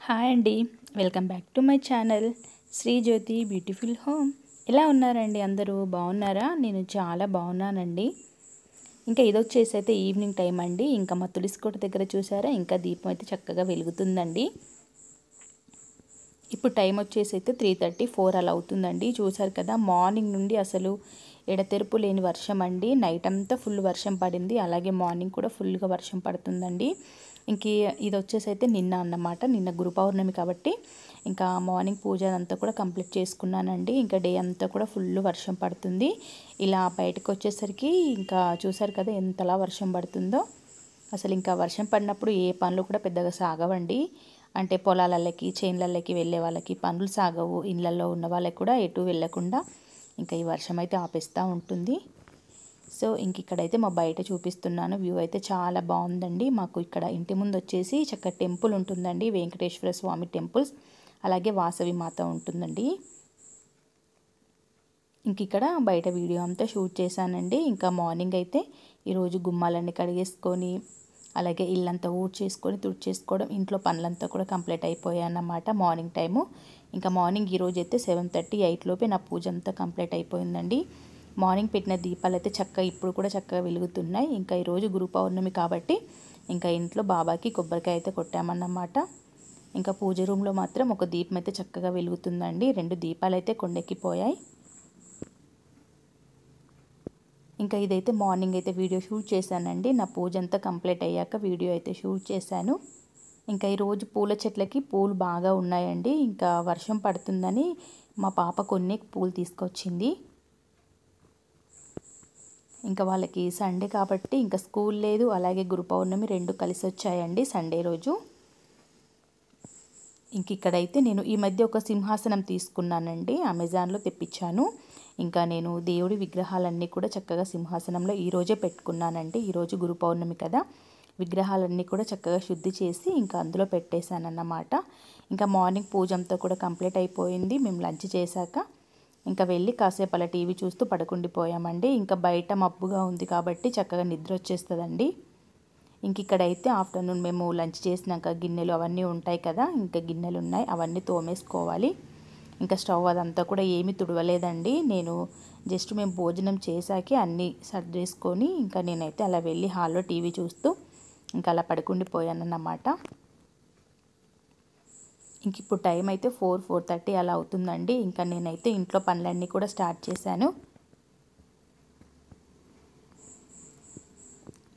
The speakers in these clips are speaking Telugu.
హాయ్ అండి, welcome back to my channel Sri Jyothi beautiful home. ఎలా ఉన్నారండి? అందరూ బాగున్నారా? నేను చాలా బాగున్నానండి. ఇంకా ఇదొచ్చేసి అయితే ఈవినింగ్ టైం అండి. ఇంకా మా తులసి కోట దగ్గర చూసారా, ఇంకా దీపం అయితే చక్కగా వెలుగుతుందండి. ఇప్పుడు టైం వచ్చేసి అయితే 3:34 అలా అవుతుందండి. చూసారు కదా, మార్నింగ్ నుండి అసలు ఎడతెరుపు లేని వర్షం అండి. నైట్ అంతా ఫుల్ వర్షం పడింది, అలాగే మార్నింగ్ కూడా ఫుల్గా వర్షం పడుతుందండి. ఇంక ఇది వచ్చేసి అయితే నిన్న అన్నమాట, నిన్న గురు పౌర్ణమి కాబట్టి ఇంకా మార్నింగ్ పూజ అంతా కూడా కంప్లీట్ చేసుకున్నానండి. ఇంకా డే అంతా కూడా ఫుల్ వర్షం పడుతుంది. ఇలా బయటకు వచ్చేసరికి ఇంకా చూసారు కదా ఎంతలా వర్షం పడుతుందో. అసలు ఇంకా వర్షం పడినప్పుడు ఏ పనులు కూడా పెద్దగా సాగవండి. అంటే పొలాలకి చేన్లకి వెళ్ళే వాళ్ళకి పనులు సాగవు, ఇళ్ళల్లో ఉన్న వాళ్ళకి కూడా ఎటు వెళ్ళకుండా ఇంకా ఈ వర్షం అయితే ఆపేస్తూ ఉంటుంది. సో ఇంక ఇక్కడైతే మా బయట చూపిస్తున్నాను. వ్యూ అయితే చాలా బాగుందండి. మాకు ఇక్కడ ఇంటి ముందు వచ్చేసి చక్కటి టెంపుల్ ఉంటుందండి, వెంకటేశ్వర స్వామి టెంపుల్స్, అలాగే వాసవి మాత ఉంటుందండి. ఇంక ఇక్కడ బయట వీడియో అంతా షూట్ చేశానండి. ఇంకా మార్నింగ్ అయితే ఈరోజు గుమ్మాలన్నీ కడిగేసుకొని అలాగే ఇల్లంతా ఊడ్చేసుకొని తుడిచేసుకోవడం, ఇంట్లో పనులంతా కూడా కంప్లీట్ అయిపోయాయి అన్నమాట మార్నింగ్ టైము. ఇంకా మార్నింగ్ ఈరోజు అయితే 7:30, 8 లోపే నా పూజ అంతా కంప్లీట్ అయిపోయిందండి. మార్నింగ్ పెట్టిన దీపాలు అయితే చక్కగా ఇప్పుడు కూడా చక్కగా వెలుగుతున్నాయి. ఇంకా ఈరోజు గురు పౌర్ణమి కాబట్టి ఇంకా ఇంట్లో బాబాకి కొబ్బరికాయ అయితే కొట్టామన్నమాట. ఇంకా పూజ రూమ్లో మాత్రం ఒక దీపం అయితే చక్కగా వెలుగుతుందండి. 2 దీపాలు అయితే కొండెక్కిపోయాయి. ఇంకా ఇదైతే మార్నింగ్ అయితే వీడియో షూట్ చేశానండి. నా పూజ అంతా కంప్లీట్ అయ్యాక వీడియో అయితే షూట్ చేశాను. ఇంకా ఈరోజు పూల చెట్లకి పూలు బాగా ఉన్నాయండి. ఇంకా వర్షం పడుతుందని మా పాప కొన్ని పూలు తీసుకొచ్చింది. ఇంకా వాళ్ళకి సండే కాబట్టి ఇంకా స్కూల్ లేదు, అలాగే గురు పౌర్ణమి 2 కలిసి వచ్చాయండి సండే రోజు. ఇంక ఇక్కడైతే నేను ఈ మధ్య ఒక సింహాసనం తీసుకున్నానండి, అమెజాన్లో తెప్పించాను. ఇంకా నేను దేవుడి విగ్రహాలన్నీ కూడా చక్కగా సింహాసనంలో ఈరోజే పెట్టుకున్నానండి. ఈరోజు గురు పౌర్ణమి కదా, విగ్రహాలన్నీ కూడా చక్కగా శుద్ధి చేసి ఇంకా అందులో పెట్టేశానన్నమాట. ఇంకా మార్నింగ్ పూజ అంతా కూడా కంప్లీట్ అయిపోయింది. మేము లంచ్ చేశాక ఇంకా వెళ్ళి కాసేపు అలా టీవీ చూస్తూ పడుకుండిపోయామండి. ఇంకా బయట మబ్బుగా ఉంది కాబట్టి చక్కగా నిద్ర వచ్చేస్తుందండి. ఇంక ఇక్కడైతే ఆఫ్టర్నూన్ మేము లంచ్ చేసినాక గిన్నెలు అవన్నీ ఉంటాయి కదా, ఇంకా గిన్నెలు ఉన్నాయి, అవన్నీ తోమేసుకోవాలి. ఇంకా స్టవ్ అదంతా కూడా ఏమీ తుడవలేదండి. నేను జస్ట్ మేము భోజనం చేశాకే అన్నీ సర్దేసుకొని ఇంకా నేనైతే అలా వెళ్ళి హాల్లో టీవీ చూస్తూ ఇంకా అలా పడుకుండిపోయానన్నమాట. ఇంక ఇప్పుడు టైం అయితే 4:30 అలా అవుతుందండి. ఇంకా నేనైతే ఇంట్లో పనులన్నీ కూడా స్టార్ట్ చేశాను.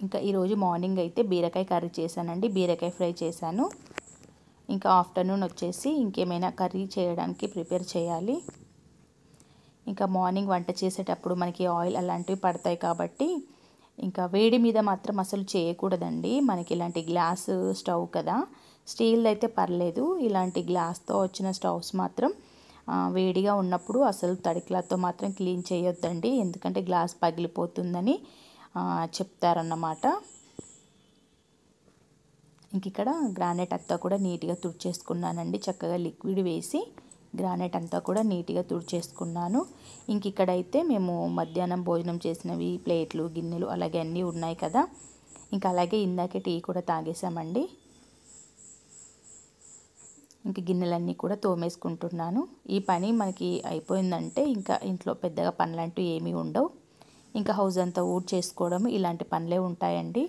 ఇంకా ఈరోజు మార్నింగ్ అయితే బీరకాయ కర్రీ చేశానండి, బీరకాయ ఫ్రై చేశాను. ఇంకా ఆఫ్టర్నూన్ వచ్చేసి ఇంకేమైనా కర్రీ చేయడానికి ప్రిపేర్ చేయాలి. ఇంకా మార్నింగ్ వంట చేసేటప్పుడు మనకి ఆయిల్ అలాంటివి పడతాయి కాబట్టి ఇంకా వేడి మీద మాత్రం అసలు చేయకూడదండి. మనకి ఇలాంటి గ్లాస్ స్టవ్ కదా, స్టీల్ అయితే పర్లేదు, ఇలాంటి గ్లాస్తో వచ్చిన స్టవ్స్ మాత్రం వేడిగా ఉన్నప్పుడు అసలు తడిక్లాతో మాత్రం క్లీన్ చేయొద్దండి, ఎందుకంటే గ్లాస్ పగిలిపోతుందని చెప్తారన్నమాట. ఇంక ఇక్కడ గ్రానైట్ అంతా కూడా నీట్గా తుడిచేసుకున్నానండి. చక్కగా లిక్విడ్ వేసి గ్రానైట్ అంతా కూడా నీట్గా తుడిచేసుకున్నాను. ఇంక ఇక్కడైతే మేము మధ్యాహ్నం భోజనం చేసినవి ప్లేట్లు గిన్నెలు అలాగే అన్నీ ఉన్నాయి కదా. ఇంకా అలాగే ఇందాకే టీ కూడా తాగేసామండి. ఇంక గిన్నెలన్నీ కూడా తోమేసుకుంటున్నాను. ఈ పని మనకి అయిపోయిందంటే ఇంకా ఇంట్లో పెద్దగా పనులంటూ ఏమీ ఉండవు. ఇంకా హౌస్ అంతా చేసుకోవడం ఇలాంటి పనులే ఉంటాయండి.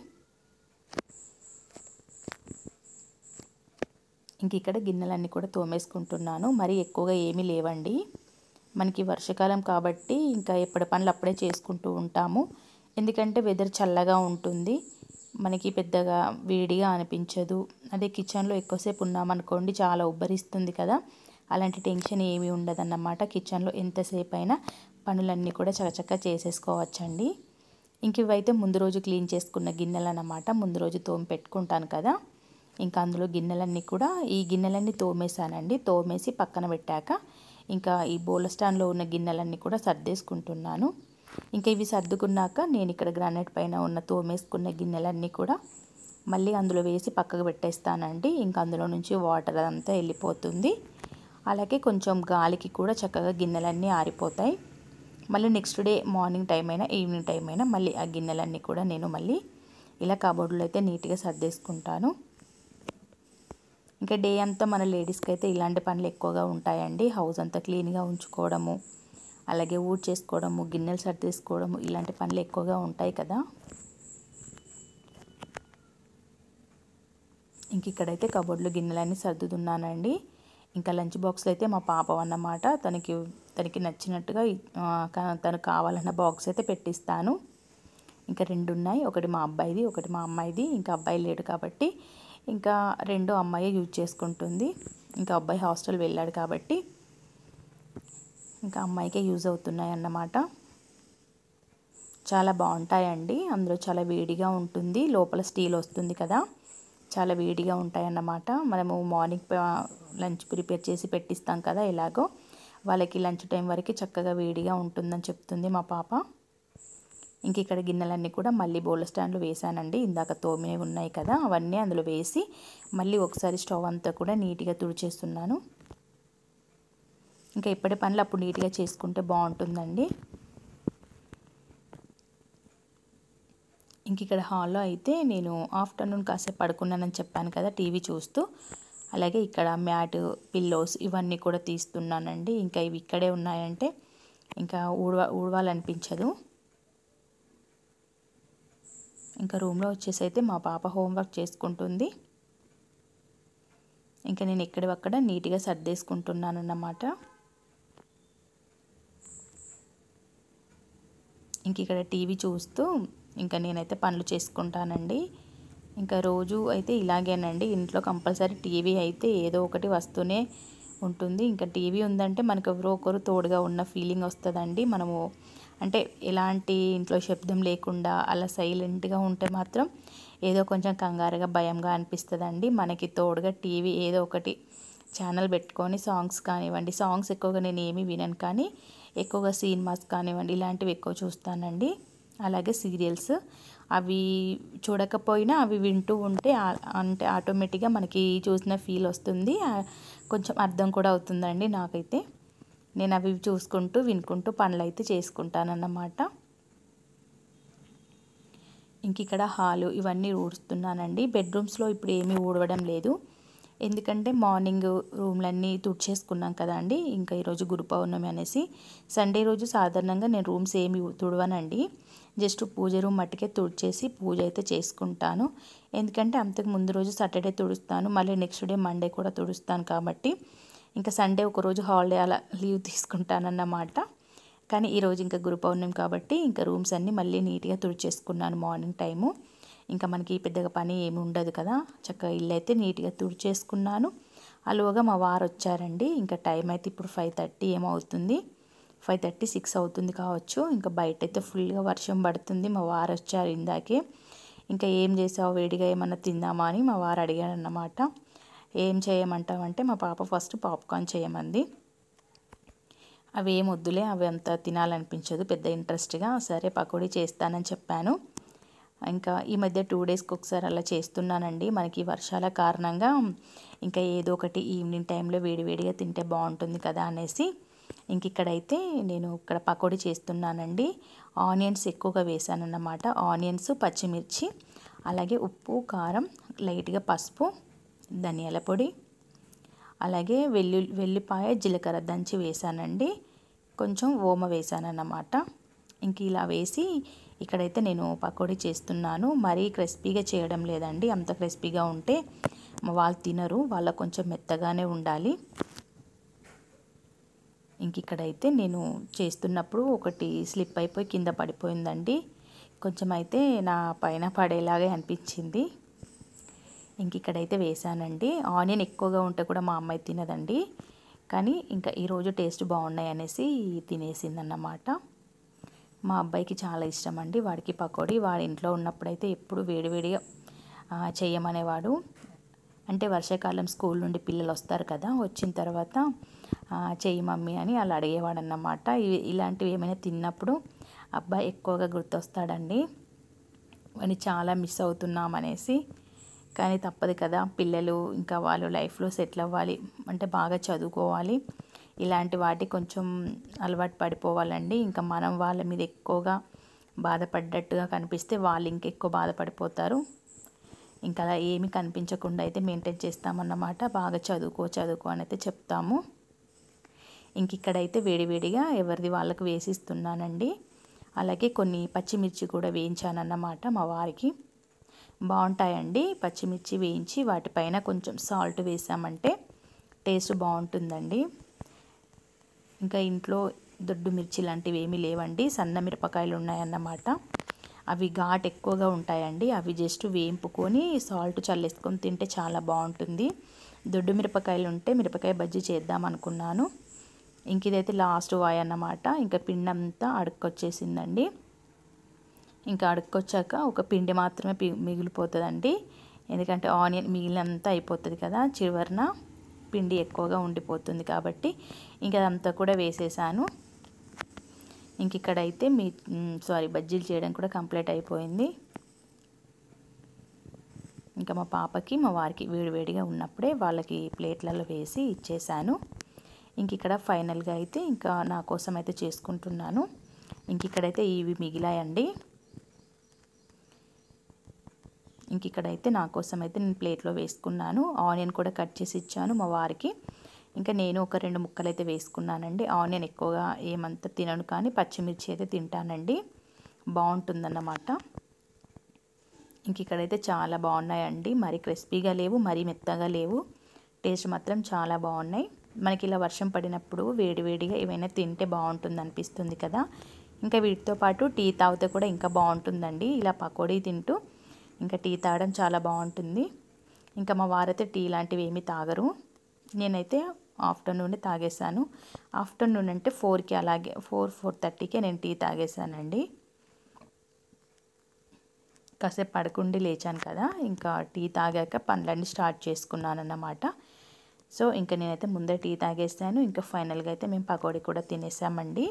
ఇంక ఇక్కడ గిన్నెలన్నీ కూడా తోమేసుకుంటున్నాను. మరి ఎక్కువగా ఏమీ లేవండి, మనకి వర్షాకాలం కాబట్టి ఇంకా ఎప్పటి పనులు అప్పుడే చేసుకుంటూ ఉంటాము. ఎందుకంటే వెదర్ చల్లగా ఉంటుంది, మనకి పెద్దగా వేడిగా అనిపించదు. అదే కిచెన్లో ఎక్కువసేపు ఉన్నామనుకోండి చాలా ఉబ్బరిస్తుంది కదా, అలాంటి టెన్షన్ ఏమీ ఉండదన్నమాట. కిచెన్లో ఎంతసేపు అయినా పనులన్నీ కూడా చకచకా చేసేసుకోవచ్చండి. ఇంక ఇవైతే ముందు రోజు క్లీన్ చేసుకున్న గిన్నెలు అన్నమాట, ముందు రోజు తోమి పెట్టుకుంటాను కదా. ఇంకా అందులో గిన్నెలన్నీ కూడా ఈ గిన్నెలన్నీ తోమేశానండి. తోమేసి పక్కన పెట్టాక ఇంకా ఈ బౌల్ స్టాండ్లో ఉన్న గిన్నెలన్నీ కూడా సర్దేసుకుంటున్నాను. ఇంకా ఇవి సర్దుకున్నాక నేను ఇక్కడ గ్రానైట్ పైన ఉన్న తోమేసుకున్న గిన్నెలన్నీ కూడా మళ్ళీ అందులో వేసి పక్కకు పెట్టేస్తానండి. ఇంకా అందులో నుంచి వాటర్ అదంతా వెళ్ళిపోతుంది. అలాగే కొంచెం గాలికి కూడా చక్కగా గిన్నెలన్నీ ఆరిపోతాయి. మళ్ళీ నెక్స్ట్ డే మార్నింగ్ టైం అయినా ఈవినింగ్ టైం అయినా మళ్ళీ ఆ గిన్నెలన్నీ కూడా నేను మళ్ళీ ఇలా కబోర్డ్లో అయితే నీట్గా సర్దేసుకుంటాను. ఇంకా డే అంతా మన లేడీస్కి అయితే ఇలాంటి పనులు ఎక్కువగా ఉంటాయండి. హౌస్ అంతా క్లీన్గా ఉంచుకోవడము, అలాగే చేసుకోవడము, గిన్నెలు సర్దేసుకోవడము, ఇలాంటి పనులు ఎక్కువగా ఉంటాయి కదా. ఇంక ఇక్కడైతే కబోర్డ్లో గిన్నెలన్నీ సర్దుతున్నానండి. ఇంకా లంచ్ బాక్స్లో అయితే మా పాప అన్నమాట, తనకి నచ్చినట్టుగా తనకు కావాలన్న బాక్స్ అయితే పెట్టిస్తాను. ఇంకా 2 ఉన్నాయి, ఒకటి మా అబ్బాయిది, ఒకటి మా అమ్మాయిది. ఇంకా అబ్బాయి లేడు కాబట్టి ఇంకా 2 అమ్మాయి యూజ్ చేసుకుంటుంది. ఇంకా అబ్బాయి హాస్టల్ వెళ్ళాడు కాబట్టి ఇంకా అమ్మాయికే యూజ్ అవుతున్నాయి అన్నమాట. చాలా బాగుంటాయండి, అందులో చాలా వేడిగా ఉంటుంది, లోపల స్టీల్ వస్తుంది కదా, చాలా వేడిగా ఉంటాయన్నమాట. మనము మార్నింగ్ లంచ్ ప్రిపేర్ చేసి పెట్టిస్తాం కదా, ఎలాగో వాళ్ళకి లంచ్ టైం వరకు చక్కగా వేడిగా ఉంటుందని చెప్తుంది మా పాప. ఇంక ఇక్కడ గిన్నెలన్నీ కూడా మళ్ళీ బౌల్ స్టాండ్లో వేసానండి. ఇందాక తోమే ఉన్నాయి కదా, అవన్నీ అందులో వేసి మళ్ళీ ఒకసారి స్టవ్ అంతా కూడా నీట్గా తుడిచేస్తున్నాను. ఇంకా ఎప్పటి పనులు అప్పుడు నీట్గా చేసుకుంటే బాగుంటుందండి. ఇంక ఇక్కడ హాల్లో అయితే నేను ఆఫ్టర్నూన్ కాసేపు పడుకున్నానని చెప్పాను కదా, టీవీ చూస్తూ. అలాగే ఇక్కడ మ్యాట్, పిల్లోస్ ఇవన్నీ కూడా తీస్తున్నానండి. ఇంకా ఇవి ఇక్కడే ఉన్నాయంటే ఇంకా ఊడవాలనిపించదు. ఇంకా రూమ్లో వచ్చేసి అయితే మా పాప హోంవర్క్ చేసుకుంటుంది. ఇంకా నేను ఎక్కడవక్కడ నీట్గా సర్దేసుకుంటున్నాను అన్నమాట. ఇంక ఇక్కడ టీవీ చూస్తూ ఇంకా నేనైతే పనులు చేసుకుంటానండి. ఇంకా రోజు అయితే ఇలాగేనండి, ఇంట్లో కంపల్సరీ టీవీ అయితే ఏదో ఒకటి వస్తూనే ఉంటుంది. ఇంకా టీవీ ఉందంటే మనకు ఎవరో ఒకరు తోడుగా ఉన్న ఫీలింగ్ వస్తుందండి. మనము అంటే ఎలాంటి ఇంట్లో శబ్దం లేకుండా అలా సైలెంట్గా ఉంటే మాత్రం ఏదో కొంచెం కంగారుగా భయంగా అనిపిస్తుందండి. మనకి తోడుగా టీవీ ఏదో ఒకటి ఛానల్ పెట్టుకొని సాంగ్స్ కానివ్వండి, సాంగ్స్ ఎక్కువగా నేను ఏమీ వినను కానీ ఎక్కువగా సినిమాస్ కానివ్వండి ఇలాంటివి ఎక్కువ చూస్తానండి. అలాగే సీరియల్స్ అవి చూడకపోయినా అవి వింటూ ఉంటే అంటే ఆటోమేటిక్గా మనకి చూసిన ఫీల్ వస్తుంది, కొంచెం అర్థం కూడా అవుతుందండి నాకైతే. నేను అవి చూసుకుంటూ వినుకుంటూ పనులు అయితే చేసుకుంటానన్నమాట. ఇంక ఇక్కడ హాలు ఇవన్నీ ఊడుస్తున్నానండి. బెడ్రూమ్స్లో ఇప్పుడు ఏమీ ఊడవడం లేదు, ఎందుకంటే మార్నింగ్ రూమ్లన్నీ తుడిచేసుకున్నాం కదా అండి. ఇంకా ఈరోజు గురు పౌర్ణమి అనేసి సండే రోజు సాధారణంగా నేను రూమ్స్ ఏమి తుడవనండి, జస్ట్ పూజ రూమ్ మట్టుకే తుడిచేసి పూజ అయితే చేసుకుంటాను. ఎందుకంటే అంతకు ముందు రోజు సాటర్డే తుడుస్తాను, మళ్ళీ నెక్స్ట్ డే మండే కూడా తుడుస్తాను కాబట్టి ఇంకా సండే ఒకరోజు హాలిడే అలా లీవ్ తీసుకుంటానన్నమాట. కానీ ఈరోజు ఇంకా గురు పౌర్ణమి కాబట్టి ఇంకా రూమ్స్ అన్నీ మళ్ళీ నీట్గా తుడిచేసుకున్నాను మార్నింగ్ టైము. ఇంకా మనకి పెద్దగా పని ఏమి ఉండదు కదా, చక్కగా ఇల్లు అయితే నీట్గా తుడిచేసుకున్నాను. అలాగా మా వారు వచ్చారండి. ఇంకా టైం అయితే ఇప్పుడు 5:30 ఏమవుతుంది, 5:30, 6 అవుతుంది కావచ్చు. ఇంకా బయట అయితే ఫుల్గా వర్షం పడుతుంది. మా వారు వచ్చారు ఇందాకే. ఇంకా ఏం చేసావు, వేడిగా ఏమన్నా తిందామా అని మా వారు అడిగాడు అన్నమాట. ఏం చేయమంటావంటే మా పాప ఫస్ట్ పాప్కార్న్ చేయమంది. అవి ఏం వద్దులే, అవి అంత తినాలనిపించదు పెద్ద ఇంట్రెస్ట్గా, సరే పకోడీ చేస్తానని చెప్పాను. ఇంకా ఈ మధ్య 2 డేస్కి ఒకసారి అలా చేస్తున్నానండి. మనకి వర్షాల కారణంగా ఇంకా ఏదో ఒకటి ఈవినింగ్ టైంలో వేడివేడిగా తింటే బాగుంటుంది కదా అనేసి ఇంక ఇక్కడైతే నేను ఇక్కడ పకోడీ చేస్తున్నానండి. ఆనియన్స్ ఎక్కువగా వేసానన్నమాట, ఆనియన్స్, పచ్చిమిర్చి, అలాగే ఉప్పు, కారం, లైట్గా పసుపు, ధనియాల పొడి, అలాగే వెల్లిపాయ, జీలకర్ర దంచి వేసానండి, కొంచెం ఓమ వేసానన్నమాట. ఇంక ఇలా వేసి ఇక్కడైతే నేను పకోడీ చేస్తున్నాను. మరీ క్రిస్పీగా చేయడం లేదండి, అంత క్రిస్పీగా ఉంటే వాళ్ళు తినరు, వాళ్ళకు కొంచెం మెత్తగానే ఉండాలి. ఇంక ఇక్కడైతే నేను చేస్తున్నప్పుడు ఒకటి స్లిప్ అయిపోయి కింద పడిపోయిందండి, కొంచెం అయితే నా పైన పడేలాగే అనిపించింది. ఇంక ఇక్కడైతే వేసానండి. ఆనియన్ ఎక్కువగా ఉంటే కూడా మా అమ్మాయి తినదండి, కానీ ఇంకా ఈరోజు టేస్ట్ బాగున్నాయి అనేసి తినేసిందన్నమాట. మా అబ్బాయికి చాలా ఇష్టం అండి, వాడికి పకోడీ. వాడి ఇంట్లో ఉన్నప్పుడైతే ఎప్పుడు వేడివేడిగా చేయమనేవాడు. అంటే వర్షాకాలం స్కూల్ నుండి పిల్లలు వస్తారు కదా, వచ్చిన తర్వాత చెయ్యి మమ్మీ అని అలా అడిగేవాడు అన్నమాట. ఇలాంటివి ఏమైనా తిన్నప్పుడు అబ్బాయి ఎక్కువగా గుర్తొస్తాడండి, వాడిని చాలా మిస్ అవుతున్నామనేసి. కానీ తప్పదు కదా, పిల్లలు ఇంకా వాళ్ళు లైఫ్లో సెటిల్ అవ్వాలి అంటే బాగా చదువుకోవాలి, ఇలాంటి వాటి కొంచెం అలవాటు పడిపోవాలండి. ఇంకా మనం వాళ్ళ మీద ఎక్కువగా బాధపడ్డట్టుగా కనిపిస్తే వాళ్ళు ఇంకెక్కువ బాధపడిపోతారు. ఇంకా అలా ఏమి కనిపించకుండా అయితే మెయింటైన్ చేస్తామన్నమాట. బాగా చదువుకో అని అయితే చెప్తాము. ఇంక ఇక్కడైతే వేడివేడిగా ఎవరిది వాళ్ళకు వేసిస్తున్నానండి. అలాగే కొన్ని పచ్చిమిర్చి కూడా వేయించానన్నమాట మా వారికి. బాగుంటాయండి పచ్చిమిర్చి వేయించి వాటిపైన కొంచెం సాల్ట్ వేసామంటే టేస్ట్ బాగుంటుందండి. ఇంకా ఇంట్లో దొడ్డు మిర్చి లాంటివి ఏమీ లేవండి, సన్న మిరపకాయలు ఉన్నాయన్నమాట. అవి ఘాటు ఎక్కువగా ఉంటాయండి. అవి జస్ట్ వేయింపుకొని సాల్ట్ చల్లేసుకొని తింటే చాలా బాగుంటుంది. దొడ్డు మిరపకాయలు ఉంటే మిరపకాయ బజ్జీ చేద్దాం అనుకున్నాను. ఇంక ఇదైతే లాస్ట్ వాయ్ అన్నమాట. ఇంకా పిండి అంతా అడుక్కొచ్చేసిందండి. ఇంకా అడుక్కొచ్చాక ఒక పిండి మాత్రమే మిగిలిపోతుందండి. ఎందుకంటే ఆనియన్ మిగిలినంతా అయిపోతుంది కదా, చివరిన పిండి ఎక్కువగా ఉండిపోతుంది కాబట్టి ఇంకా అదంతా కూడా వేసేసాను. ఇంక ఇక్కడైతే బజ్జీలు చేయడం కూడా కంప్లీట్ అయిపోయింది. ఇంకా మా పాపకి మా వారికి వేడివేడిగా ఉన్నప్పుడే వాళ్ళకి ప్లేట్లలో వేసి ఇచ్చేసాను. ఇంక ఇక్కడ ఫైనల్గా అయితే ఇంకా నా కోసం అయితే చేసుకుంటున్నాను. ఇంక ఇక్కడైతే ఇవి మిగిలాయండి. ఇంక ఇక్కడైతే నా కోసం అయితే నేను ప్లేట్లో వేసుకున్నాను. ఆనియన్ కూడా కట్ చేసి ఇచ్చాను మా వారికి. ఇంకా నేను ఒక 2 ముక్కలు అయితే వేసుకున్నానండి. ఆనియన్ ఎక్కువగా ఏమంత తినను కానీ పచ్చిమిర్చి అయితే తింటానండి, బాగుంటుందన్నమాట. ఇంక ఇక్కడైతే చాలా బాగున్నాయండి. మరీ క్రిస్పీగా లేవు, మరీ మెత్తగా లేవు. టేస్ట్ మాత్రం చాలా బాగున్నాయి. మనకి ఇలా వర్షం పడినప్పుడు వేడివేడిగా ఏమైనా తింటే బాగుంటుంది అనిపిస్తుంది కదా. ఇంకా వీటితో పాటు టీ తాగితే కూడా ఇంకా బాగుంటుందండి. ఇలా పకోడీ తింటూ ఇంకా టీ తాగడం చాలా బాగుంటుంది. ఇంకా మా వారైతే టీ లాంటివి ఏమీ తాగరు. నేనైతే ఆఫ్టర్నూనే తాగేసాను. ఆఫ్టర్నూన్ అంటే 4కి అలాగే 4:30కే నేను టీ తాగేసానండి. కాసేపు పడుకుండి లేచాను కదా, ఇంకా టీ తాగాక పనులన్నీ స్టార్ట్ చేసుకున్నాను అన్నమాట. సో ఇంకా నేనైతే ముందే టీ తాగేసాను. ఇంకా ఫైనల్గా అయితే మేము పకోడీ కూడా తినేసామండి.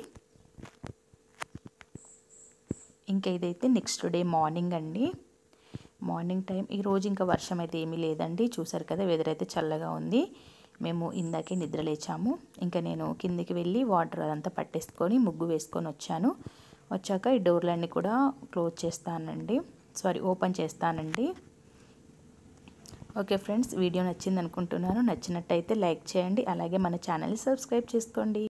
ఇంకా ఇదైతే నెక్స్ట్ డే మార్నింగ్ అండి. మార్నింగ్ టైం ఈరోజు ఇంకా వర్షం అయితే ఏమీ లేదండి. చూసారు కదా, వెదర్ అయితే చల్లగా ఉంది. మేము ఇందాకే నిద్ర లేచాము. ఇంకా నేను కిందికి వెళ్ళి వాటర్ అదంతా పట్టేసుకొని ముగ్గు వేసుకొని వచ్చాక ఈ డోర్లన్నీ కూడా ఓపెన్ చేస్తానండి. ఓకే ఫ్రెండ్స్, వీడియో నచ్చింది అనుకుంటున్నాను. నచ్చినట్టయితే లైక్ చేయండి. అలాగే మన ఛానల్ని సబ్స్క్రైబ్ చేసుకోండి.